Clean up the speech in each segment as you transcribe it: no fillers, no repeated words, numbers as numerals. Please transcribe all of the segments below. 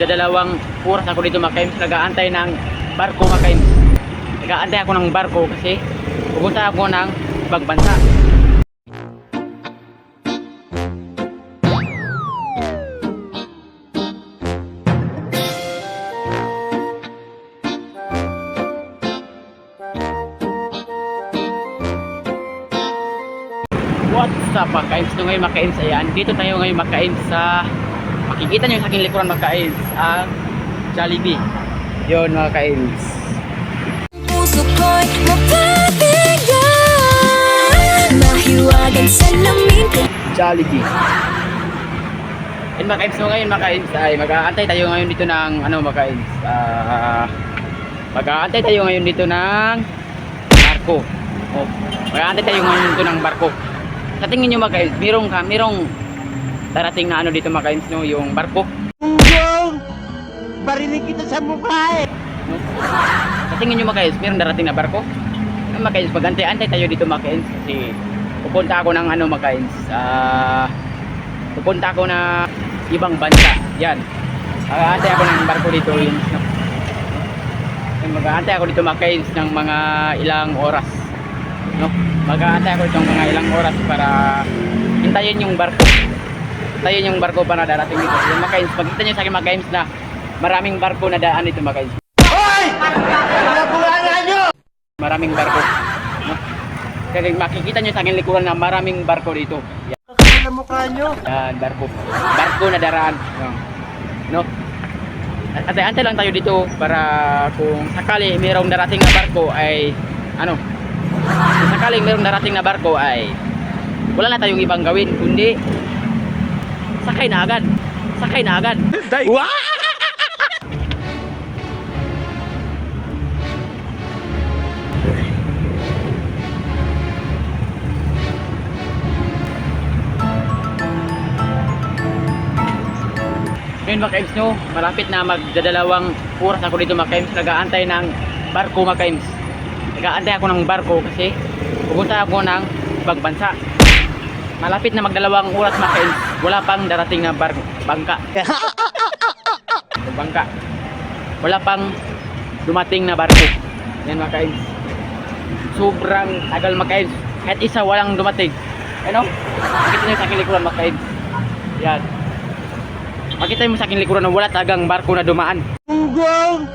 Dalawang oras ako dito Makains, nag-aantay ng barko Makains. Nag-aantay ako ng barko kasi pupunta ako ng ibang bansa. What's up Makains? So ngayon Makains, ayan, dito tayo ngayon Makains sa makikita nyo sa aking likuran Makains, ang Jollibee. Yun Makains. Puso ko'y mapabigan, mahiwagan sa lamin. Jollibee. And Makains, so ngayon Makains ay mag-aantay tayo ngayon dito ng ano Makains, mag-aantay tayo ngayon dito ng barko. Oh, mag-aantay tayo ngayon dito ng barko. Sa tingin nyo Makains, merong darating na ano dito Makains, no, yung barko. Barinig kita sa mukha eh. No? Sa tingin nyo Makains, merong darating na barko? Ano Makains, mag-antay-antay tayo dito Makains kasi pupunta ako ng ano Makains, pupunta ako na ibang bansa. Yan. Mag-aantay ako ng barko dito yun. Mag-aantay ako dito Makains ng mga ilang oras. No? Mag-aantay ako dito ng mga ilang oras para hintayin yung barko. Hintayin yung barko para darating dito. Yung Makains, makikita nyo sa akin Makains na maraming barko na daan dito Makains. Hoy! Nabulangan nyo! Maraming barko. No? Kasi makikita nyo sa akin likuran na maraming barko dito. Yan. Kakasal na mukha nyo. Yan, barko. Barko na daraan. No? Antay-antay lang tayo dito para kung sakali mayroong darating na barko ay ano? Kung sakaling mayroong darating na barko ay wala na tayong ibang gawin kundi sakay na agad. Sakay na agad. Ngayon Makains, no, malapit na magdadalawang oras ako dito Makains, nag-aantay ng barko Makains. Nag-aantay ako ng barko kasi pupunta ako ng ibang bansa. Malapit na magdalawang oras Makains, wala pang darating na barko, bangka. Bangka. Wala pang dumating na barko. Yan Makains. Sobrang tagal Makains. Kahit isa walang dumating. Ano? Makita nyo sa aking likuran Makains. Yan. Makita mo sa aking likuran na wala talagang barko na dumaan. Unggong!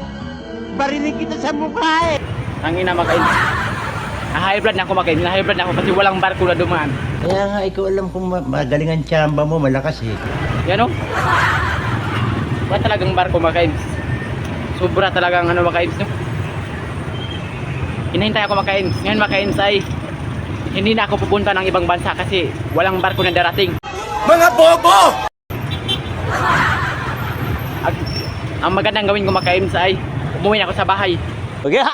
Barinig kita sa mukha eh. Ang ina Makains. Na-high blood na ako Makains. Na-high blood na ako kasi walang barko na dumaan. Kaya nga, ikaw alam kung magaling ang tsamba mo, malakas eh. Yan o. Wala talagang barko Makains. Sobra talagang ano Makains, no? Hinahintay ako Makains. Ngayon Makains ay hindi na ako pupunta ng ibang bansa kasi walang barko na darating. Mga bobo! Ang magandang gawin ko Makains ay umuwi ako sa bahay. Okay?